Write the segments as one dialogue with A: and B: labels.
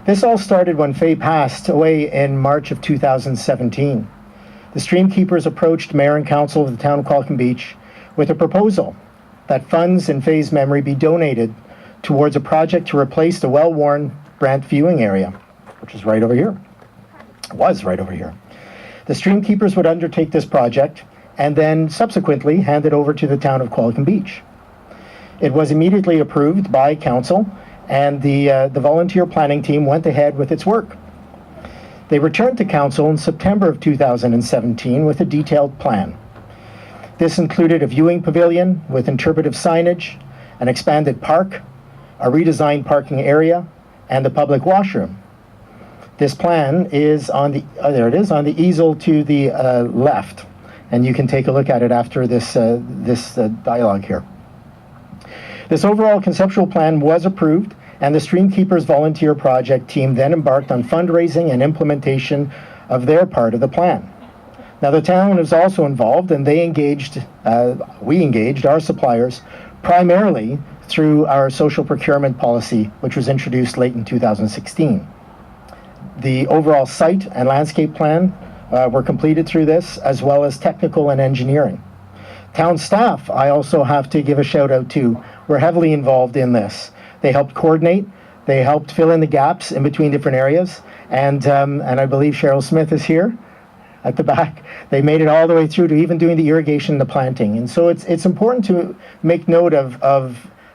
A: This all started when Faye passed away in March of 2017. The Streamkeepers approached Mayor and Council of the town of Qualicum Beach with a proposal that funds in Faye's memory be donated towards a project to replace the well-worn Brant viewing area, which is right over here. It was right over here. The Streamkeepers would undertake this project and then subsequently hand it over to the town of Qualicum Beach. It was immediately approved by council, and the volunteer planning team went ahead with its work. They returned to council in September of 2017 with a detailed plan. This included a viewing pavilion with interpretive signage, an expanded park, a redesigned parking area, and a public washroom. This plan is on the, there it is, on the easel to the left, and you can take a look at it after this, dialogue here. This overall conceptual plan was approved, and the Streamkeepers volunteer project team then embarked on fundraising and implementation of their part of the plan. Now, the town is also involved, and they engaged, we engaged our suppliers primarily through our social procurement policy, which was introduced late in 2016. The overall site and landscape plan were completed through this, as well as technical and engineering. Town staff, I also have to give a shout out to, were heavily involved in this. They helped coordinate, they helped fill in the gaps in between different areas, and I believe Cheryl Smith is here at the back. They made it all the way through to even doing the irrigation and the planting. And so it's important to make note of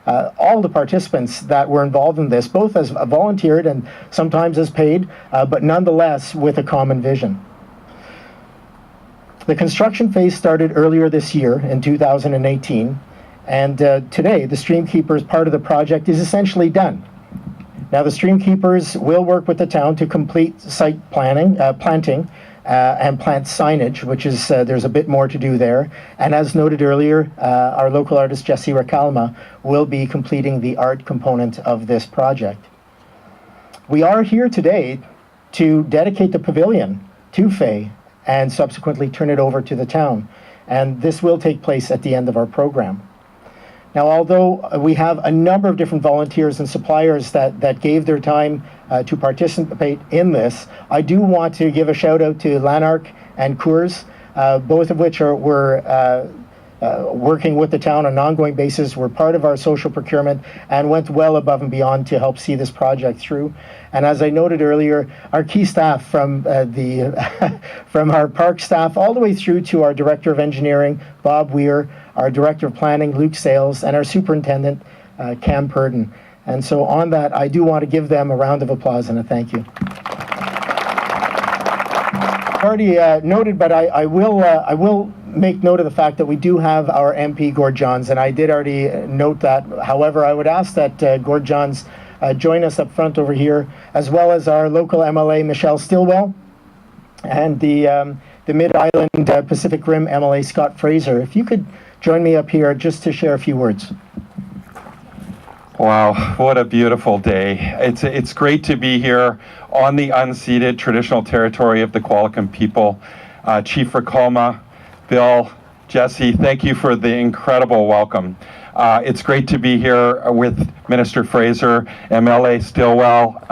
A: all the participants that were involved in this, both as volunteered and sometimes as paid, but nonetheless with a common vision. The construction phase started earlier this year in 2018, and today the Streamkeepers part of the project is essentially done. Now, the Streamkeepers will work with the town to complete site planning, planting, and plant signage, which is, there's a bit more to do there. And as noted earlier, our local artist, Jesse Racalma, will be completing the art component of this project. We are here today to dedicate the pavilion to Faye and subsequently turn it over to the town. And this will take place at the end of our program. Now, although we have a number of different volunteers and suppliers that gave their time to participate in this, I do want to give a shout out to Lanark and Coors, both of which were working with the town on an ongoing basis, were part of our social procurement, and went well above and beyond to help see this project through. And as I noted earlier, our key staff from from our park staff all the way through to our Director of Engineering, Bob Weir, our Director of Planning, Luke Sales, and our Superintendent, Cam Purdon. And so on that, I do want to give them a round of applause and a thank you. Already noted, but I will make note of the fact that we do have our MP, Gord Johns, and I did already note that. However, I would ask that Gord Johns join us up front over here, as well as our local MLA, Michelle Stilwell, and the Mid-Island Pacific Rim MLA, Scott Fraser. If you could join me up here just to share a few words.
B: Wow, what a beautiful day. It's great to be here on the unceded traditional territory of the Qualicum people. Chief Racalma, Bill, Jesse, thank you for the incredible welcome. It's great to be here with Minister Fraser, MLA Stilwell,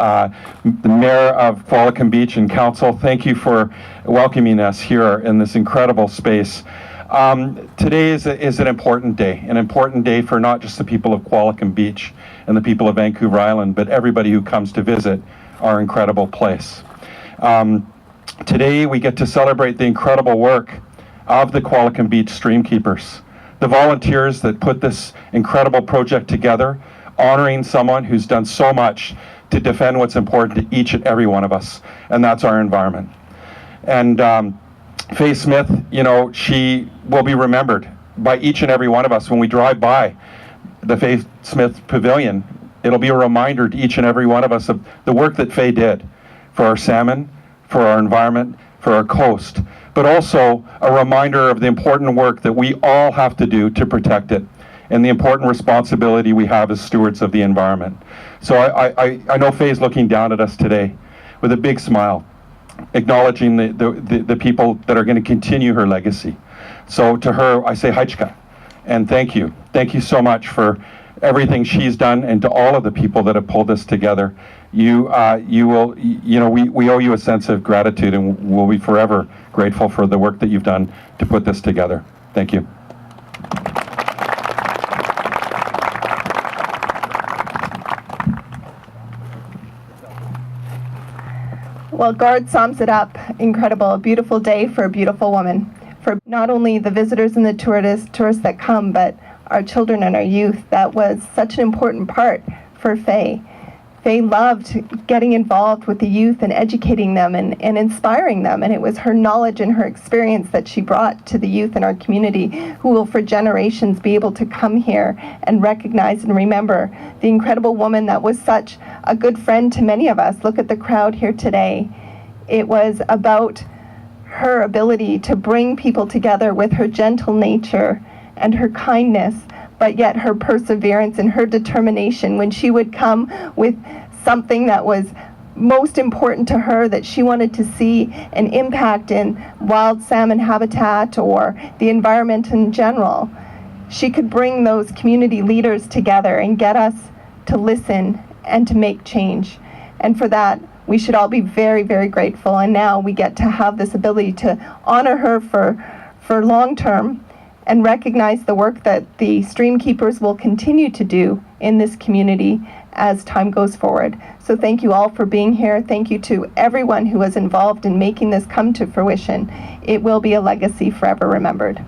B: the Mayor of Qualicum Beach and Council. Thank you for welcoming us here in this incredible space. Today is an important day for not just the people of Qualicum Beach and the people of Vancouver Island, but everybody who comes to visit our incredible place. Today we get to celebrate the incredible work of the Qualicum Beach Streamkeepers, the volunteers that put this incredible project together, honoring someone who's done so much to defend what's important to each and every one of us, and that's our environment. And Faye Smith, you know, she will be remembered by each and every one of us when we drive by the Faye Smith Pavilion. It'll be a reminder to each and every one of us of the work that Faye did for our salmon, for our environment, for our coast, but also a reminder of the important work that we all have to do to protect it and the important responsibility we have as stewards of the environment. So I know Faye's looking down at us today with a big smile, acknowledging the people that are going to continue her legacy. So to her, I say Haichka, and thank you. Thank you so much for everything she's done, and to all of the people that have pulled this together. We owe you a sense of gratitude, and we'll be forever grateful for the work that you've done to put this together. Thank you.
C: Well, Gord sums it up. Incredible. A beautiful day for a beautiful woman. For not only the visitors and the tourists that come, but our children and our youth. That was such an important part for Faye. Faye loved getting involved with the youth and educating them and inspiring them. And it was her knowledge and her experience that she brought to the youth in our community, who will for generations be able to come here and recognize and remember the incredible woman that was such a good friend to many of us. Look at the crowd here today. It was about her ability to bring people together with her gentle nature and her kindness, but yet her perseverance and her determination when she would come with something that was most important to her, that she wanted to see an impact in wild salmon habitat or the environment in general. She could bring those community leaders together and get us to listen and to make change. And for that, we should all be very, very grateful. And now we get to have this ability to honor her for long term and recognize the work that the stream keepers will continue to do in this community as time goes forward. So thank you all for being here. Thank you to everyone who was involved in making this come to fruition. It will be a legacy forever remembered.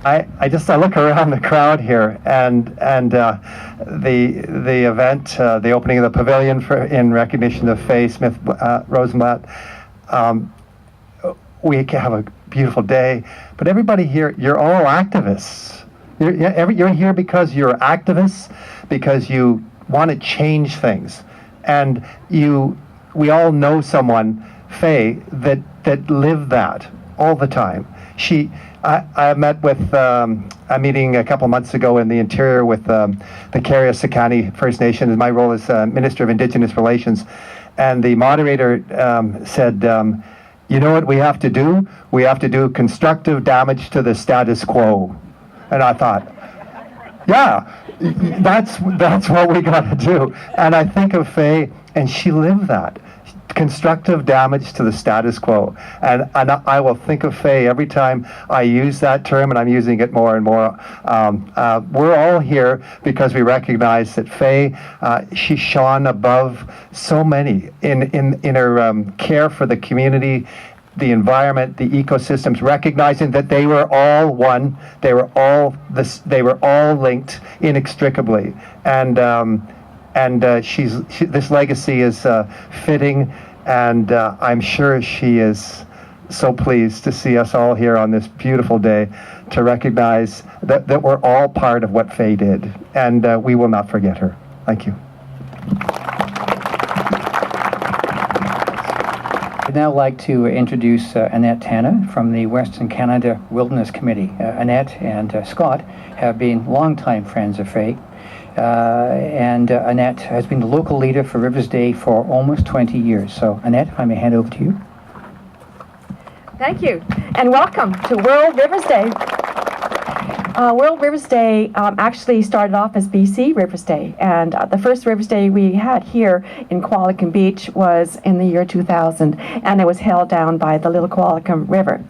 D: I look around the crowd here, and the event, the opening of the pavilion in recognition of Faye Smith Rosenblatt. We have a beautiful day, but everybody here, you're all activists. You're here because you're activists, because you want to change things, and we all know someone, Faye, that lived that all the time. I met with a meeting a couple months ago in the interior with the Carias-Sakani First Nation, in my role as Minister of Indigenous Relations, and the moderator said, you know what we have to do? We have to do constructive damage to the status quo. And I thought, yeah, that's what we got to do. And I think of Faye, and she lived that. Constructive damage to the status quo. And I will think of Faye every time I use that term, and I'm using it more and more. We're all here because we recognize that Faye, she shone above so many in her care for the community, the environment, the ecosystems, recognizing that they were all one, they were all linked inextricably. And this legacy is fitting, and I'm sure she is so pleased to see us all here on this beautiful day to recognize that we're all part of what Faye did, and we will not forget her. Thank you.
E: I'd now like to introduce Annette Tanna from the Western Canada Wilderness Committee. Annette and Scott have been longtime friends of Faye. And Annette has been the local leader for Rivers Day for almost 20 years. So Annette, if I may hand over to you.
F: Thank you, and welcome to World Rivers Day. World Rivers Day actually started off as BC Rivers Day, and the first Rivers Day we had here in Qualicum Beach was in the year 2000, and it was held down by the Little Qualicum River.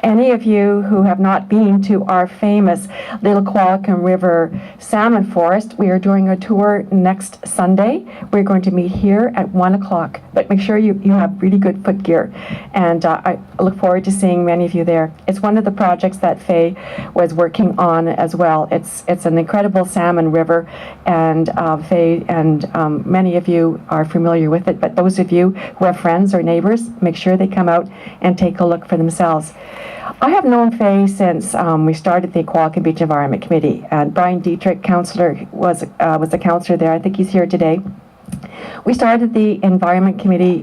F: Any of you who have not been to our famous Little Qualicum River salmon forest, we are doing a tour next Sunday. We're going to meet here at 1 o'clock, but make sure you have really good foot gear, and I look forward to seeing many of you there. It's one of the projects that Faye was working on as well. It's an incredible salmon river, and Faye and many of you are familiar with it, but those of you who have friends or neighbors, make sure they come out and take a look for themselves. I have known Faye since we started the Qualicum Beach Environment Committee, and Brian Dietrich, councillor, was the councillor there. I think he's here today. We started the Environment Committee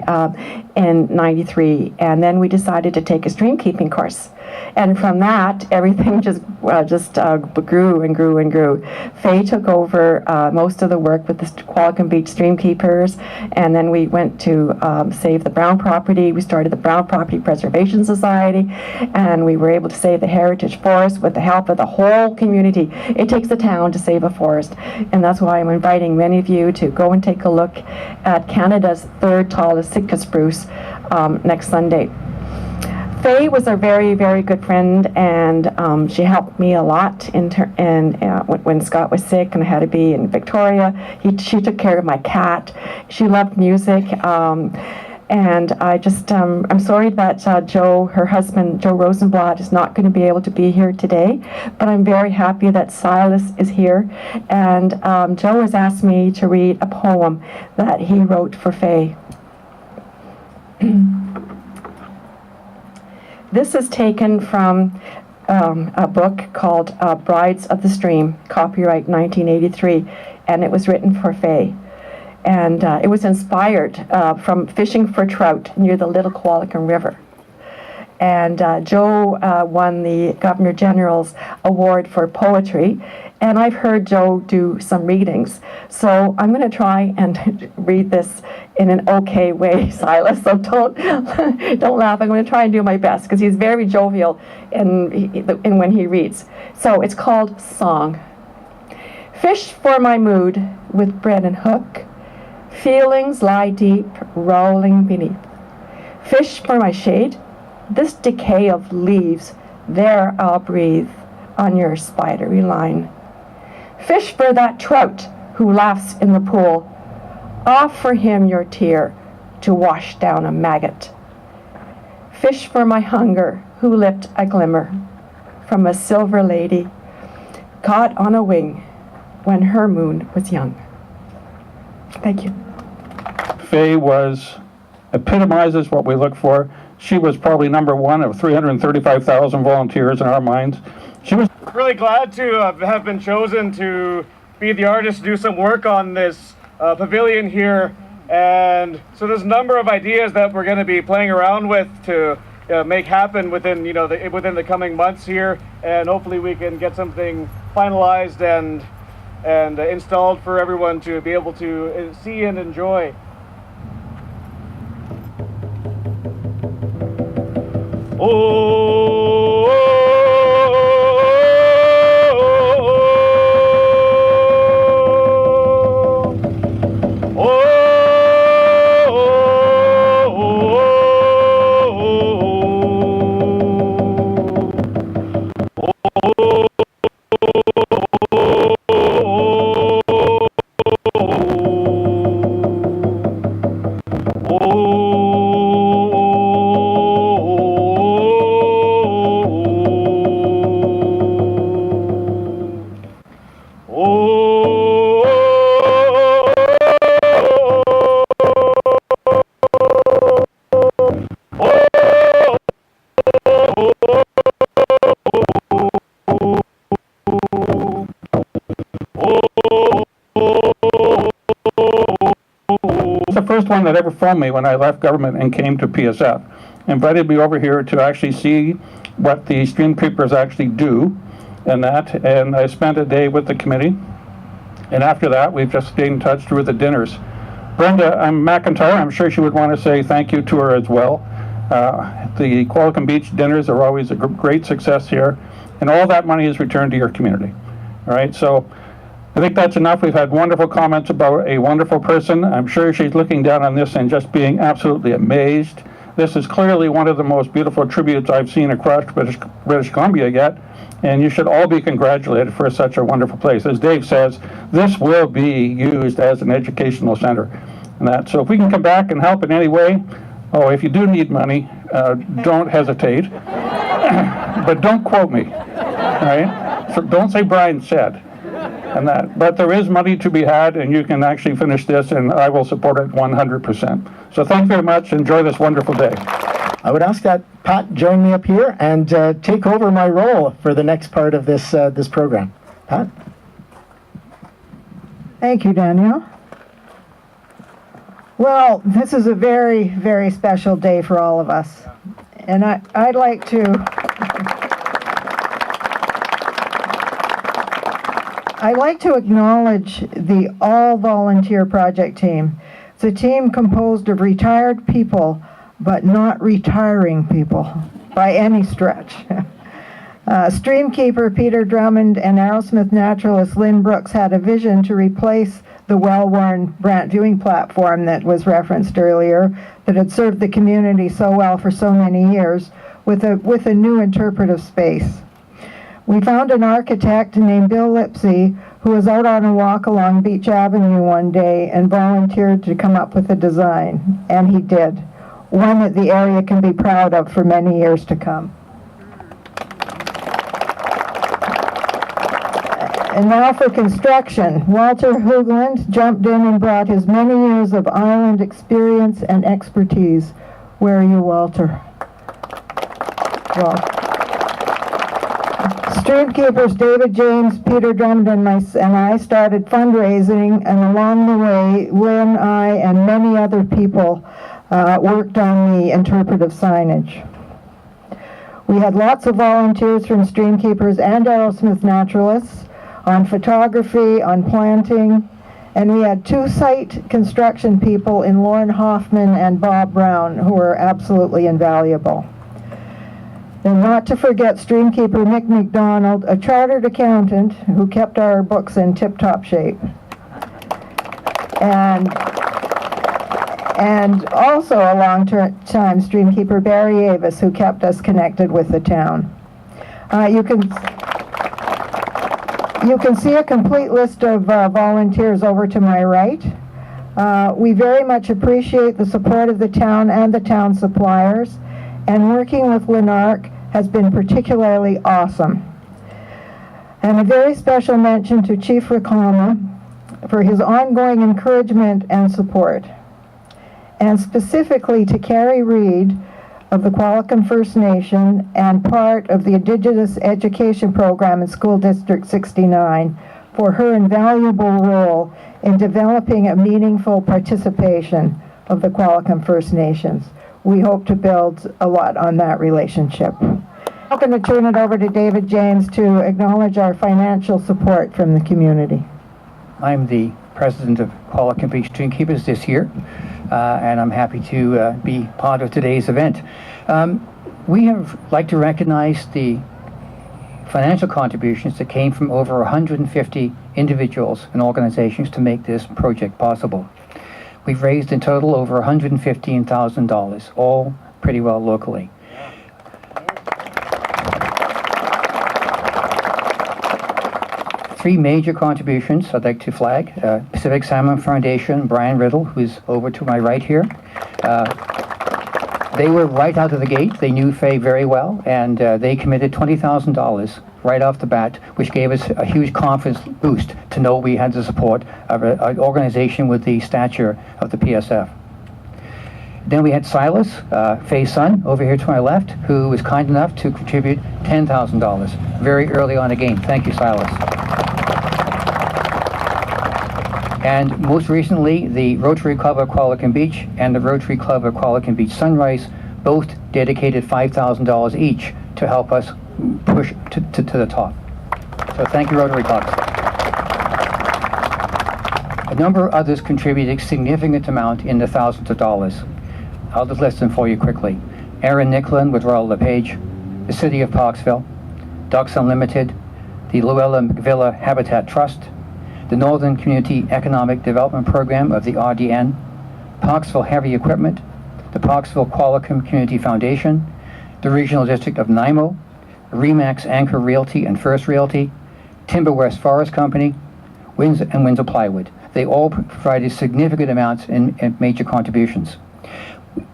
F: in '93, and then we decided to take a stream keeping course. And from that, everything just grew and grew and grew. Faye took over most of the work with the Qualicum Beach Stream Keepers, and then we went to save the Brown property. We started the Brown Property Preservation Society, and we were able to save the Heritage Forest with the help of the whole community. It takes a town to save a forest, and that's why I'm inviting many of you to go and take a look at Canada's third tallest Sitka spruce next Sunday. Faye was a very, very good friend, and she helped me a lot when Scott was sick and I had to be in Victoria. She took care of my cat. She loved music, and I'm sorry that Joe, her husband, Joe Rosenblatt, is not going to be able to be here today, but I'm very happy that Silas is here, and Joe has asked me to read a poem that he wrote for Faye. This is taken from a book called Brides of the Stream, copyright 1983, and it was written for Faye. And it was inspired from fishing for trout near the Little Qualicum River. And Joe won the Governor General's Award for Poetry, and I've heard Joe do some readings. So I'm going to try and read this in an okay way, Silas, so don't laugh. I'm going to try and do my best, because he's very jovial in when he reads. So it's called Song. Fish for my mood with bread and hook. Feelings lie deep, rolling beneath. Fish for my shade. This decay of leaves, there I'll breathe on your spidery line. Fish for that trout who laughs in the pool. Offer him your tear to wash down a maggot. Fish for my hunger who lit a glimmer from a silver lady caught on a wing when her moon was young. Thank you.
G: Faye epitomizes what we look for. She was probably number one of 335,000 volunteers in our minds. She was
H: really glad to have been chosen to be the artist, do some work on this pavilion here. And so there's a number of ideas that we're going to be playing around with to make happen within the coming months here, and hopefully we can get something finalized and installed for everyone to be able to see and enjoy.
G: first one that ever phoned me when I left government and came to PSF. Invited me over here to actually see what the stream creepers actually do and that. And I spent a day with the committee. And after that, we've just stayed in touch through the dinners. Brenda McIntyre, I'm sure she would want to say thank you to her as well. The Qualicum Beach dinners are always a great success here, and all that money is returned to your community. All right, so I think that's enough. We've had wonderful comments about a wonderful person. I'm sure she's looking down on this and just being absolutely amazed. This is clearly one of the most beautiful tributes I've seen across British Columbia yet, and you should all be congratulated for such a wonderful place. As Dave says, this will be used as an educational center. And that, so if we can come back and help in any way, oh, if you do need money, don't hesitate. But don't quote me, all right? So don't say Brian said. And that, but there is money to be had, and you can actually finish this, and I will support it 100%. So thank you very much. Enjoy this wonderful day.
A: I would ask that Pat join me up here and take over my role for the next part of this this program. Pat?
I: Thank you, Daniel. Well, this is a very, very special day for all of us. And I'd like to acknowledge the all-volunteer project team. It's a team composed of retired people, but not retiring people by any stretch. Streamkeeper Peter Drummond and Arrowsmith naturalist Lynn Brooks had a vision to replace the well-worn Brant viewing platform that was referenced earlier, that had served the community so well for so many years, with a new interpretive space. We found an architect named Bill Lipsey who was out on a walk along Beach Avenue one day and volunteered to come up with a design, and he did, one that the area can be proud of for many years to come. And now for construction. Walter Hoogland jumped in and brought his many years of island experience and expertise. Where are you, Walter? Well, Streamkeepers David James, Peter Drummond, and I started fundraising, and along the way, Lynn, I, and many other people worked on the interpretive signage. We had lots of volunteers from Streamkeepers and Arrowsmith naturalists on photography, on planting, and we had 2 site construction people in Lauren Hoffman and Bob Brown who were absolutely invaluable. And not to forget Streamkeeper Nick McDonald, a chartered accountant who kept our books in tip-top shape. And also a long-time Streamkeeper Barry Avis, who kept us connected with the town. You can see a complete list of volunteers over to my right. We very much appreciate the support of the town and the town suppliers, and working with Lynark has been particularly awesome. And a very special mention to Chief Ricalma for his ongoing encouragement and support, and specifically to Carrie Reed of the Qualicum First Nation and part of the Indigenous Education Program in School District 69 for her invaluable role in developing a meaningful participation of the Qualicum First Nations. We hope to build a lot on that relationship. I'm going to turn it over to David James to acknowledge our financial support from the community.
E: I'm the president of Qualicum Beach Streamkeepers this year, and I'm happy to be part of today's event. We have like to recognize the financial contributions that came from over 150 individuals and organizations to make this project possible. We've raised in total over $115,000, all pretty well locally. Three major contributions I'd like to flag. Pacific Salmon Foundation, Brian Riddle, who's over to my right here. They were right out of the gate. They knew Faye very well, and they committed $20,000 right off the bat, which gave us a huge confidence boost to know we had the support of an organization with the stature of the PSF. Then we had Silas, Faye's son, over here to my left, who was kind enough to contribute $10,000 very early on again. Thank you, Silas. And most recently, the Rotary Club of Qualicum Beach and the Rotary Club of Qualicum Beach Sunrise both dedicated $5,000 each to help us push to the top. So thank you, Rotary Clubs. A number of others contributed a significant amount in the thousands of dollars. I'll just list them for you quickly. Aaron Nicklin with Royal LePage, the City of Parksville, Ducks Unlimited, the Luella McVilla Habitat Trust, the Northern Community Economic Development Program of the RDN, Parksville Heavy Equipment, the Parksville Qualicum Community Foundation, the Regional District of Nanaimo, Remax Anchor Realty and First Realty, Timber West Forest Company, Windsor Plywood. They all provided significant amounts in major contributions.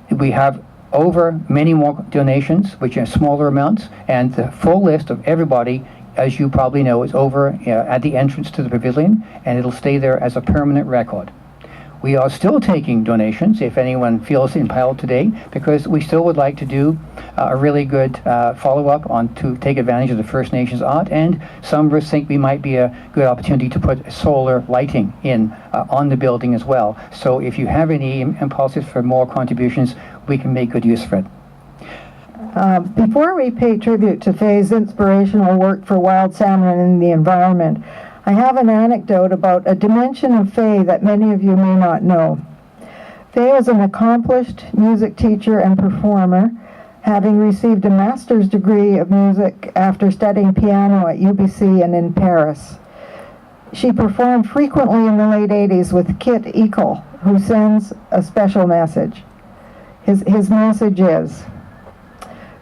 E: We have over many more donations, which are smaller amounts, and the full list of everybody, as you probably know, is over at the entrance to the pavilion, and it'll stay there as a permanent record. We are still taking donations if anyone feels impelled today, because we still would like to do a really good follow-up on to take advantage of the First Nations art, and some of us think we might be a good opportunity to put solar lighting in on the building as well. So if you have any impulses for more contributions, we can make good use of it.
I: Before we pay tribute to Faye's inspirational work for wild salmon and the environment, I have an anecdote about a dimension of Faye that many of you may not know. Faye was an accomplished music teacher and performer, having received a master's degree of music after studying piano at UBC and in Paris. She performed frequently in the late 80s with Kit Ekel, who sends a special message. His message is,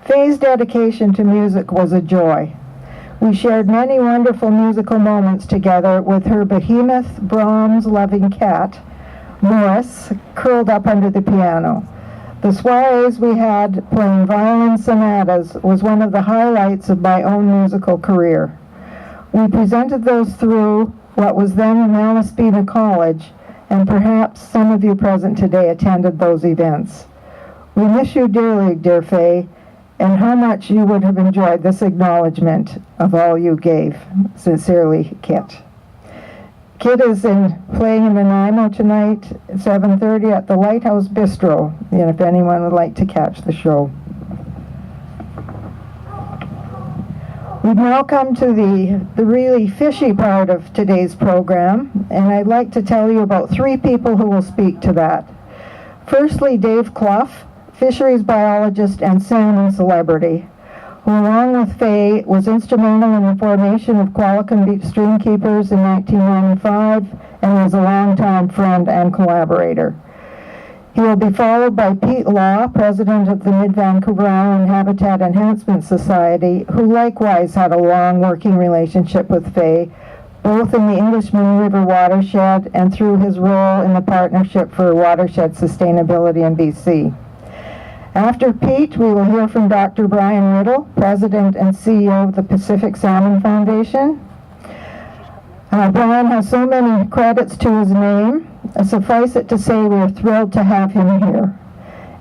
I: Faye's dedication to music was a joy. We shared many wonderful musical moments together with her behemoth, Brahms-loving cat, Morris, curled up under the piano. The soirees we had playing violin sonatas was one of the highlights of my own musical career. We presented those through what was then Malaspina College, and perhaps some of you present today attended those events. We miss you dearly, dear Faye, and how much you would have enjoyed this acknowledgement of all you gave. Sincerely, Kit. Kit is playing in Nanaimo tonight at 7:30 at the Lighthouse Bistro, and if anyone would like to catch the show. We've now come to the really fishy part of today's program, and I'd like to tell you about 3 people who will speak to that. Firstly, Dave Clough, fisheries biologist and salmon celebrity, who along with Faye was instrumental in the formation of Qualicum Beach Streamkeepers in 1995 and was a longtime friend and collaborator. He will be followed by Pete Law, president of the Mid-Vancouver Island Habitat Enhancement Society, who likewise had a long working relationship with Faye, both in the Englishman River watershed and through his role in the Partnership for Watershed Sustainability in BC. After Pete, we will hear from Dr. Brian Riddle, President and CEO of the Pacific Salmon Foundation. Brian has so many credits to his name. Suffice it to say we are thrilled to have him here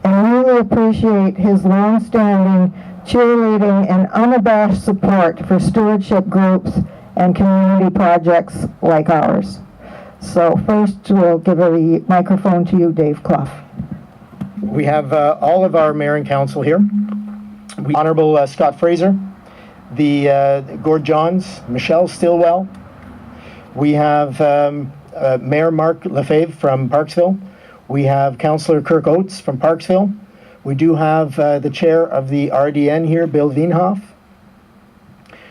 I: and really appreciate his long-standing cheerleading and unabashed support for stewardship groups and community projects like ours. So first we'll give the microphone to you, Dave Clough.
A: We have all of our mayor and council here. Honorable Scott Fraser, the Gord Johns, Michelle Stilwell. We have Mayor Mark Lefebvre from Parksville. We have Councillor Kirk Oates from Parksville. We do have the chair of the RDN here, Bill Wienhoff.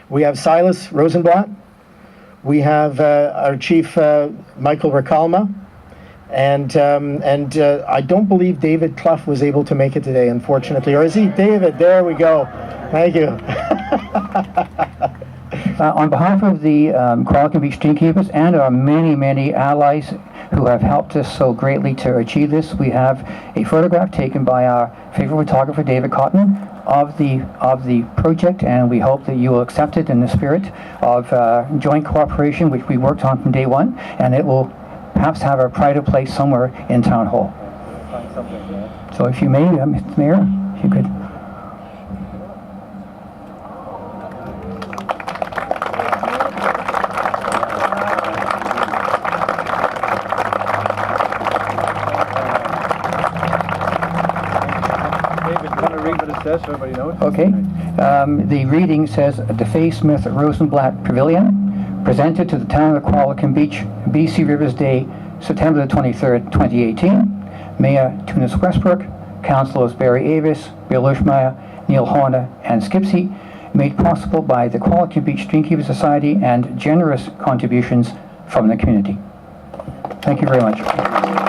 A: We have Silas Rosenblatt. We have our chief, Michael Ricalma. And I don't believe David Clough was able to make it today, unfortunately. Or is he? David, there we go. Thank you.
E: On behalf of the Qualicum Beach Streamkeepers and our many, many allies who have helped us so greatly to achieve this, we have a photograph taken by our favorite photographer, David Cotton, of the project, and we hope that you will accept it in the spirit of joint cooperation, which we worked on from day one, and it will perhaps have a pride of place somewhere in Town Hall. So if you may, Mr. Mayor, if you could. Okay. The reading says the Faye Smith Rosenblatt Pavilion, presented to the town of Qualicum Beach, BC Rivers Day, September the 23rd, 2018. Mayor Tunis Westbrook, Councillors Barry Avis, Bill Ushmeyer, Neil Horner, and Skipsey, made possible by the Qualicum Beach Streamkeeper Society and generous contributions from the community. Thank you very much.